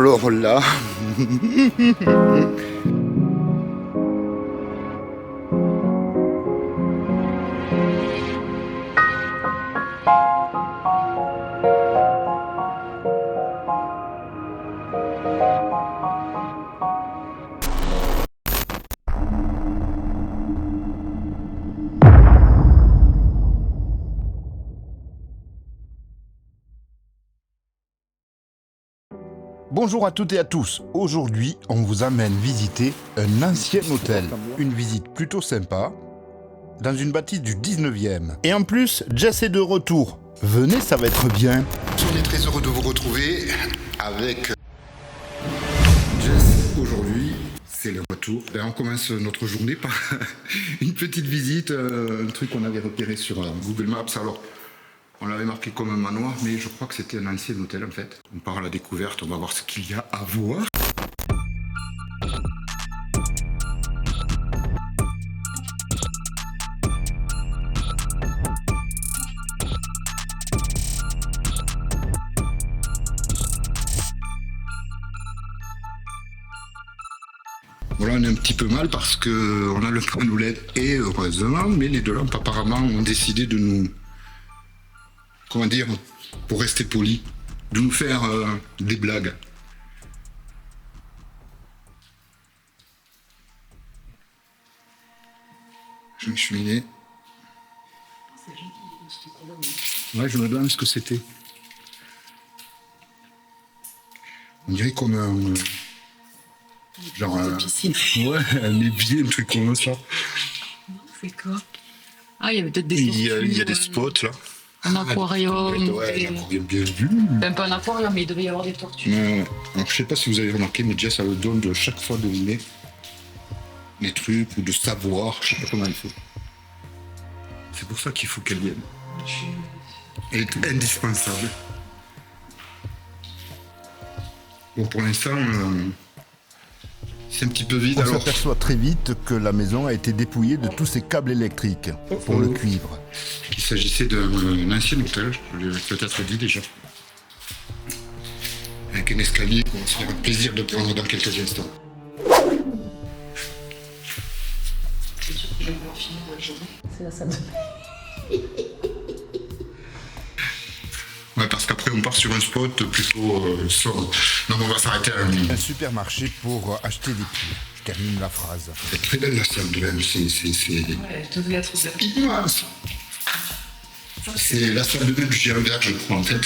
Alors là... Bonjour à toutes et à tous. Aujourd'hui, on vous amène visiter un ancien hôtel. Une visite plutôt sympa, dans une bâtisse du 19e. Et en plus, Jess est de retour. Venez, ça va être bien. On est très heureux de vous retrouver avec Jess. Aujourd'hui, c'est le retour. On commence notre journée par une petite visite, un truc qu'on avait repéré sur Google Maps. Alors, on l'avait marqué comme un manoir, mais je crois que c'était un ancien hôtel en fait. On part à la découverte, on va voir ce qu'il y a à voir. Voilà, on est un petit peu mal parce qu'on a le panneau LED et heureusement, mais les deux lampes apparemment ont décidé de nous... Comment dire, pour rester poli, de nous faire des blagues. Je me suis miné. Ouais, je me demande ce que c'était. On dirait comme un... genre un... piscine. Ouais, un évier, un truc comme ça. C'est quoi? Ah, il y avait peut-être des Il y a des spots là. Un aquarium. Ouais, un aquarium bien vu. Même pas un aquarium, mais il devait y avoir des tortues. Ouais. Alors, je sais pas si vous avez remarqué, mais Jess a le don de chaque fois deviner les trucs ou de savoir. Je sais pas comment il faut. C'est pour ça qu'il faut qu'elle vienne. Elle est indispensable. Bon, pour l'instant, c'est un petit peu vide. On s'aperçoit très vite que la maison a été dépouillée de tous ses câbles électriques pour le cuivre. Il s'agissait d'un ancien hôtel, je l'ai peut-être dit déjà. Avec un escalier qu'on va se faire un plaisir de prendre dans quelques instants. C'est sûr que je vais pouvoir finir la journée. C'est la salle de bain. Ouais, parce qu'après on part sur un spot plutôt sobre. Donc on va s'arrêter à un supermarché pour acheter des pieds. Je termine la phrase. C'est très belle la salle de bain, c'est... Ouais, elle devait être ouverte. Immense. C'est la salle de bain du Gérard, je crois, en fait.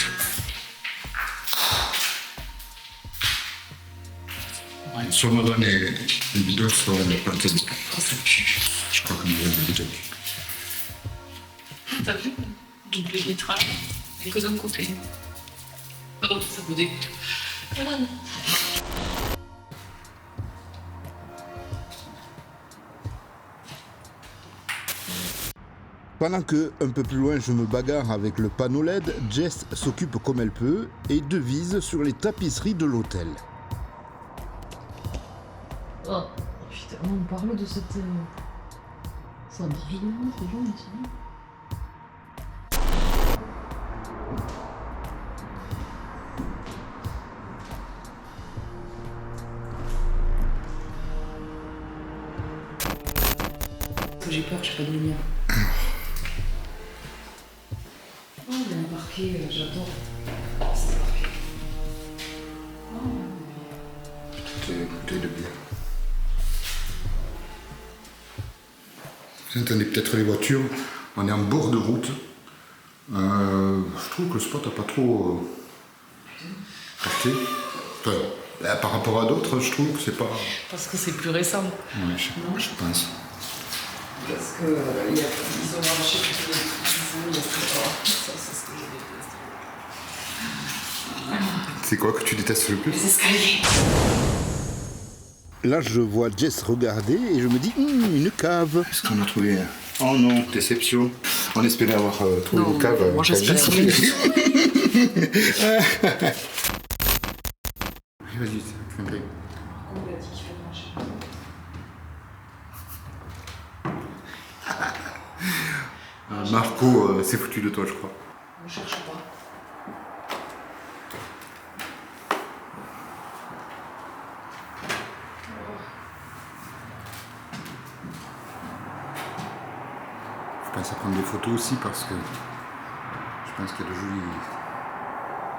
Ouais. Soit Madone et les bidons, soit les plantes. Oh, ça pue. Je crois qu'on dirait déjà. T'as vu? Double vitrage. Mais que d'un côté. Oh, ça me dégoûte. Pendant que, un peu plus loin, je me bagarre avec le panneau LED, Jess s'occupe comme elle peut et devise sur les tapisseries de l'hôtel. Oh, putain, on parle de cette... Ça brille, ces gens ici. J'ai peur, je sais pas de lumière. Oh, il y a marqué, j'adore. C'est marqué. C'est une bouteille de bière. Vous entendez peut-être les voitures. On est en bord de route. Je trouve que le spot n'a pas trop capté. Enfin, là, par rapport à d'autres, je trouve que c'est pas... Parce que c'est plus récent. Ouais, je pense. Parce que ils ont arraché toutes les trucs, il y a plus pas. Ça, c'est ce que je déteste. C'est quoi que tu détestes le plus? Les escaliers. Là, je vois Jess regarder et je me dis, une cave. Est-ce qu'on a trouvé... Oh non, déception. On espérait avoir trouvé une cave. Moi, j'espère rien du tout. Vas-y, fais un break. On lui a dit qu'il fallait marcher. Marco s'est foutu de toi, je crois. Ne cherche pas. Je pense à prendre des photos aussi parce que je pense qu'il y a de jolis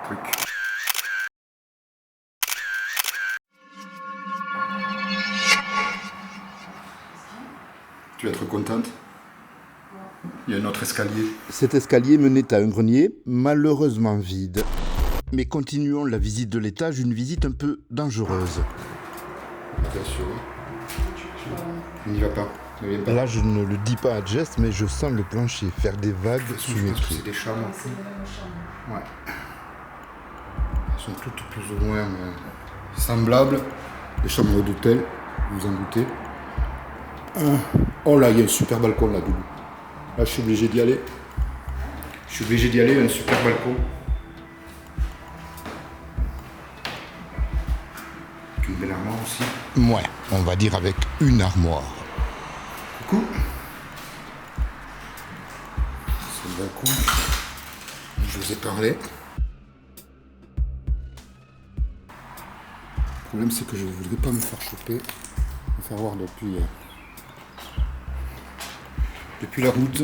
trucs. Tu vas être contente? Il y a un autre escalier. Cet escalier menait à un grenier, malheureusement vide. Mais continuons la visite de l'étage, une visite un peu dangereuse. Attention. On n'y va pas. Ne viens pas. Là, je ne le dis pas à Jess, mais je sens le plancher faire des vagues sous mes pieds. C'est des chambres. Ouais. Elles sont toutes plus ou moins semblables. Des chambres d'hôtel, vous en doutez. Oh là, il y a un super balcon là, Doudou. Là, je suis obligé d'y aller. Je suis obligé d'y aller, il y a un super balcon. Une belle armoire aussi. Ouais, on va dire avec une armoire. Coucou. C'est le balcon. Je vous ai parlé. Le problème, c'est que je ne voudrais pas me faire choper, me faire voir depuis la route.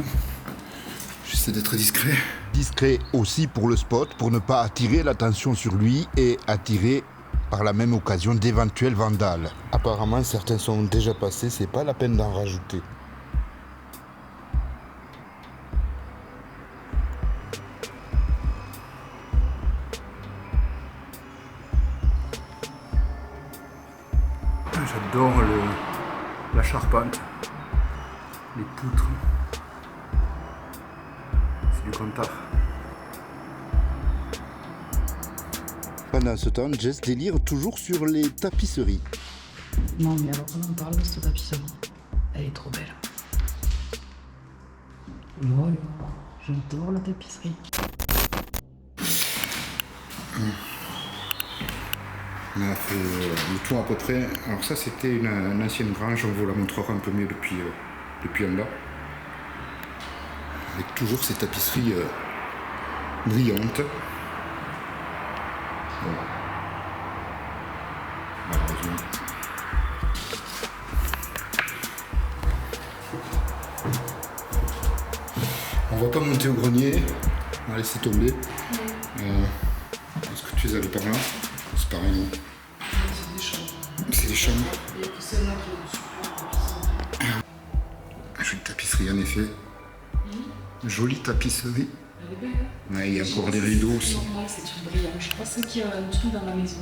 J'essaie d'être discret. Discret aussi pour le spot, pour ne pas attirer l'attention sur lui et attirer par la même occasion d'éventuels vandales. Apparemment, certains sont déjà passés, c'est pas la peine d'en rajouter. J'adore la charpente, les poutres. C'est du grand art. Pendant ce temps, Jess délire toujours sur les tapisseries. Non, mais alors on en parle de cette tapisserie. Elle est trop belle. Voilà, j'adore la tapisserie. On a fait le tour à peu près. Alors ça, c'était une ancienne grange. On vous la montrera un peu mieux depuis en bas. Avec toujours ces tapisseries brillantes. Voilà. Malheureusement. On va pas monter au grenier. On va laisser tomber. Est-ce que tu es allé par là? C'est pareil, non? C'est des chambres. C'est des chambres. Il y a que celle-là qui est dessus. Jolie tapisserie, en effet. Jolie tapisserie. Elle est belle, hein? Ouais, il y a encore des rideaux aussi. C'est normal, c'est tout brillant. Je pense qu'il y a un truc dans la maison.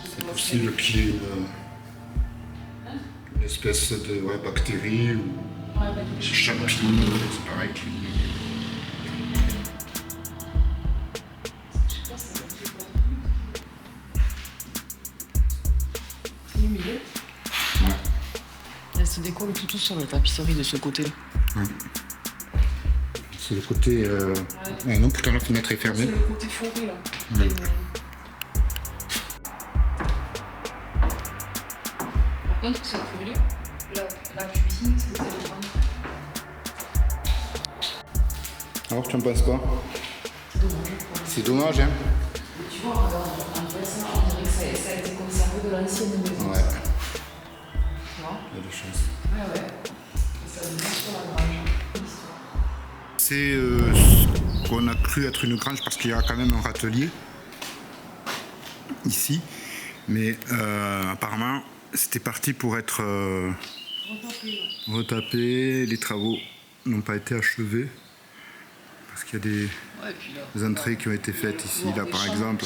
C'est possible qu'il y ait une espèce de bactérie ou champignon, c'est pareil. Ouais. Elle se décolle tout sur la tapisserie de ce côté-là. Ouais. C'est le côté... Ouais, non, pourtant la fenêtre est fermée. C'est le côté forêt, là. Ouais. Par contre, c'est brûlé. La cuisine, c'est le téléphone. Alors, tu en penses quoi? C'est dommage. C'est dommage, hein? Tu vois, regarde, en fait, ça, on dirait que ça a été conservé de l'ancienne maison. Ouais. Tu vois? Il y a des chances. Ouais. Et ça vient sur la grange. C'est ce qu'on a cru être une grange parce qu'il y a quand même un râtelier ici. Mais apparemment, c'était parti pour être retapé. Les travaux n'ont pas été achevés. Parce qu'il y a des entrées qui ont été faites ici, là par exemple.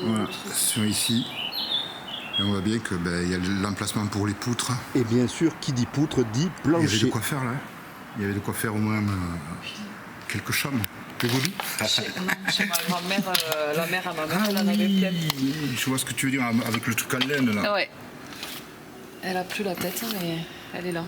Voilà, sont ici. Et on voit bien que y a l'emplacement pour les poutres. Et bien sûr, qui dit poutre dit plancher. Il y avait de quoi faire là. Il y avait de quoi faire au moins quelques chambres. Que vous dites? Chez ma grand-mère, la mère à ma mère, elle en avait plein. Je vois ce que tu veux dire avec le truc à laine là. Ouais. Elle a plus la tête, mais elle est là.